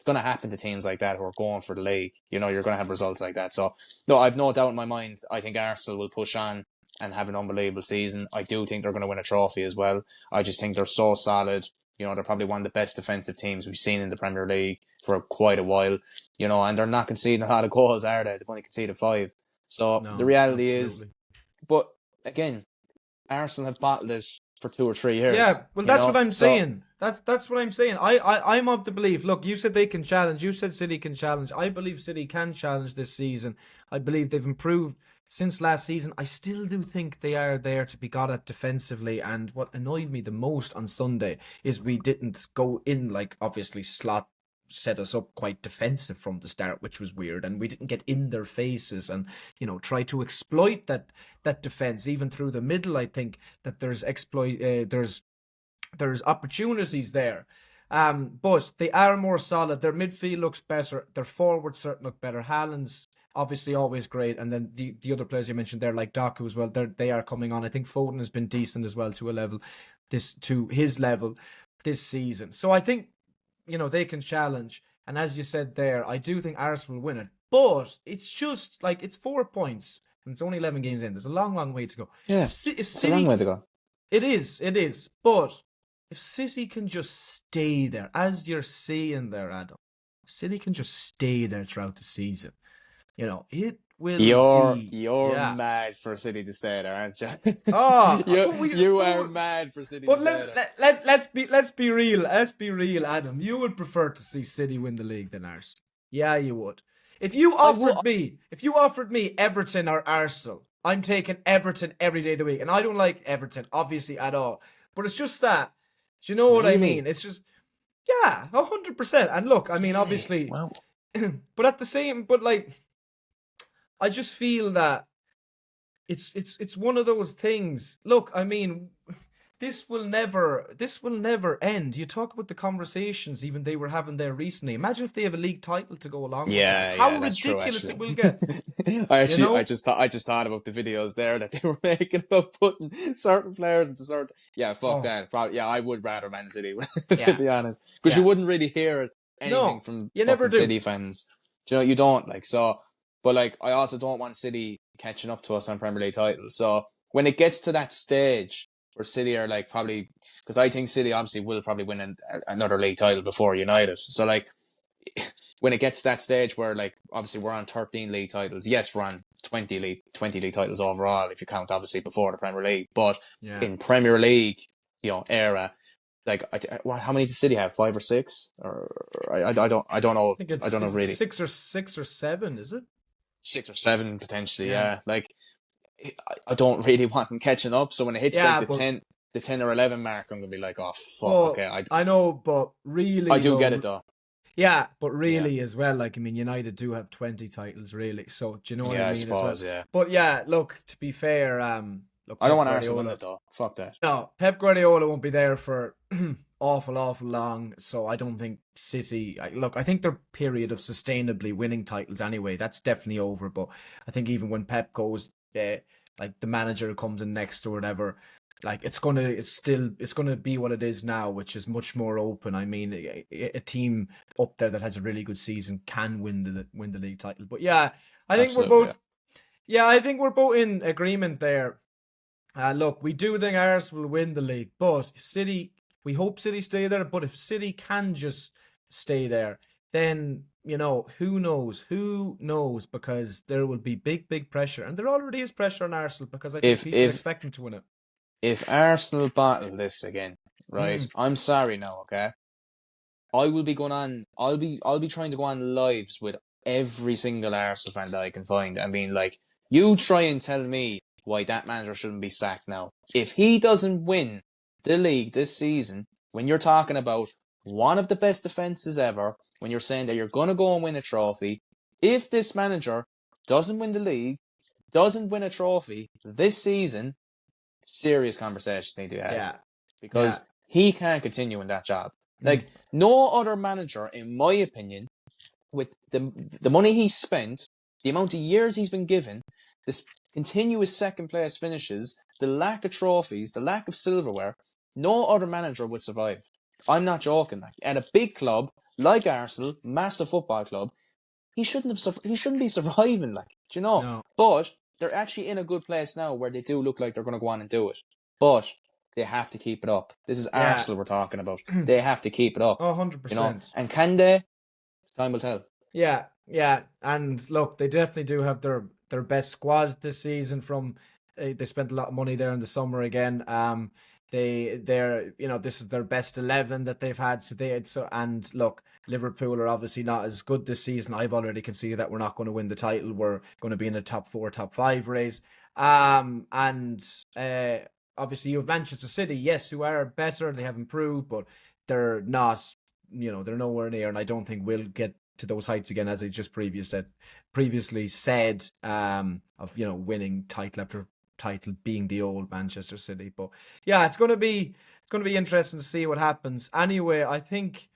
going to happen to teams like that who are going for the league. You know, you're going to have results like that. So, no, I've no doubt in my mind. I think Arsenal will push on and have an unbelievable season. I do think they're going to win a trophy as well. I just think they're so solid. You know, they're probably one of the best defensive teams we've seen in the Premier League for quite a while. You know, and they're not conceding a lot of goals, are they? They've only conceded 5. So the reality is, but again, Arsenal have battled it for 2 or 3 years. Yeah, well, that's what I'm saying. That's what I'm saying. I'm of the belief. Look, you said they can challenge. You said City can challenge. I believe City can challenge this season. I believe they've improved since last season. I still do think they are there to be got at defensively. And what annoyed me the most on Sunday is we didn't go in, like, obviously Slot set us up quite defensive from the start, which was weird, and we didn't get in their faces and, you know, try to exploit that defense even through the middle. I think that there's there's opportunities there, but they are more solid. Their midfield looks better. Their forwards certainly look better. Haaland's obviously always great, and then the other players you mentioned there, like Doku as well, they are coming on. I think Foden has been decent as well to his level this season. So I think, you know, they can challenge. And as you said there, I do think Arsenal will win it. But it's just like, it's 4 points and it's only 11 games in. There's a long, long way to go. Yeah, it's a long way to go. It is. But if City can just stay there, as you're seeing there, Adam, if City can just stay there throughout the season, you know, it will You're mad for City to stay there, aren't you? Oh, you are mad for City to stay there. Let's be real. Let's be real, Adam. You would prefer to see City win the league than Arsenal. Yeah, you would. If you offered me Everton or Arsenal, I'm taking Everton every day of the week. And I don't like Everton, obviously, at all. But it's just that. Do you know what I mean? It's just, yeah, 100%. And look, I mean, obviously, wow. but like, I just feel that it's one of those things. Look, I mean, this will never end. You talk about the conversations even they were having there recently. Imagine if they have a league title to go along with that. How ridiculous it will get. I just thought about the videos there that they were making about putting certain players into certain. Yeah, fuck that. Probably, I would rather Man City, to be honest, because you wouldn't really hear anything from City fans. Do you know, you don't like so. But like, I also don't want City catching up to us on Premier League titles. So when it gets to that stage where City are like probably, because I think City obviously will probably win another league title before United. So like when it gets to that stage where like obviously we're on 13 league titles. Yes, we're on 20 league titles overall if you count obviously before the Premier League. But in Premier League, era, like how many does City have? 5 or 6? Or I don't know. I think it's, I don't know really. 6 or 7, is it? 6 or 7 potentially. Yeah. Like I don't really want them catching up. So when it hits the 10 or 11 mark, I'm gonna be like, oh fuck. Okay, I know, but really, I do get it though. Yeah, but really as well, like, I mean, United do have 20 titles, really. So, do you know what I mean? I suppose, as well? But yeah, look, to be fair, look, I don't want Arsenal to win it though. Fuck that. No, Pep Guardiola won't be there for awful long. So I don't think City. I think their period of sustainably winning titles anyway, that's definitely over. But I think even when Pep goes, like the manager comes in next or whatever, like it's gonna be what it is now, which is much more open. I mean, a team up there that has a really good season can win the league title. But yeah, I think we're both. Yeah, I think we're both in agreement there. Look, we do think Arsenal will win the league, but if City, we hope City stay there. But if City can just stay there, then who knows? Who knows? Because there will be big pressure, and there already is pressure on Arsenal because I think people expect them to win it. If Arsenal battle this again, right? I'm sorry now, okay? I will be going on. I'll be trying to go on lives with every single Arsenal fan that I can find and being like, you try and tell me why that manager shouldn't be sacked now. If he doesn't win the league this season, when you're talking about one of the best defenses ever, when you're saying that you're going to go and win a trophy, if this manager doesn't win the league, doesn't win a trophy this season, serious conversations need to be had. Yeah. Because he can't continue in that job. Like, no other manager, in my opinion, with the money he's spent, the amount of years he's been given, this continuous second place finishes, the lack of trophies, the lack of silverware, no other manager would survive. I'm not joking. Like, at a big club like Arsenal, massive football club, he shouldn't be surviving. Like, do you know? No. But they're actually in a good place now where they do look like they're going to go on and do it. But they have to keep it up. This is Arsenal we're talking about. They have to keep it up. 100%. And can they? Time will tell. Yeah. And look, they definitely do have their best squad this season. They spent a lot of money there in the summer again. They're this is their best 11 that they've had. And look, Liverpool are obviously not as good this season. I've already conceded that we're not going to win the title. We're going to be in a top 4, top 5 race. Obviously you have Manchester City, yes, who are better. They have improved, but they're not. They're nowhere near, and I don't think we'll get to those heights again, as I just previously said. Of winning title after title, being the old Manchester City. But yeah, it's going to be interesting to see what happens. Anyway, I think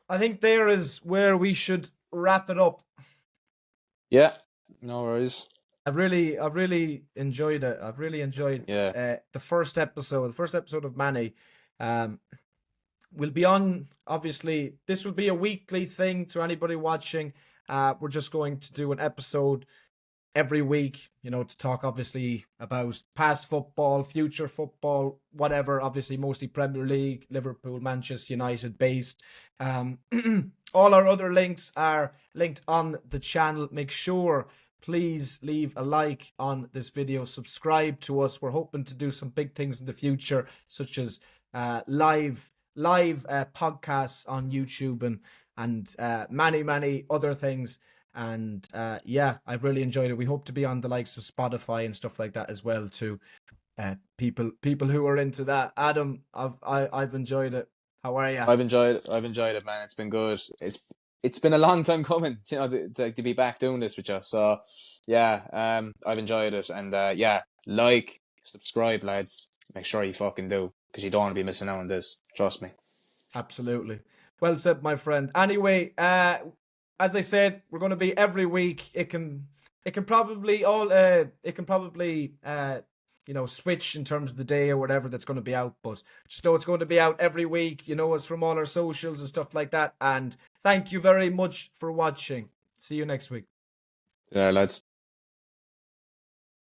there is where we should wrap it up. Yeah, no worries. I've really enjoyed it. I've really enjoyed the first episode of Manny. We'll be on, obviously, this will be a weekly thing to anybody watching. We're just going to do an episode every week, to talk obviously about past football, future football, whatever, obviously mostly Premier League, Liverpool, Manchester United based. All our other links are linked on the channel. Make sure, please leave a like on this video, subscribe to us. We're hoping to do some big things in the future, such as live podcasts on YouTube and many other things. And I've really enjoyed it. We hope to be on the likes of Spotify and stuff like that as well too. People who are into that. Adam, I've enjoyed it. How are you? I've enjoyed it, man. It's been good. It's been a long time coming, to be back doing this with you. So yeah, I've enjoyed it, and like, subscribe, lads. Make sure you fucking do, because you don't want to be missing out on this. Trust me. Absolutely. Well said, my friend. Anyway, as I said, we're going to be every week. It can probably switch in terms of the day or whatever that's going to be out, but just know it's going to be out every week. It's from all our socials and stuff like that. And thank you very much for watching. See you next week. Yeah, lads.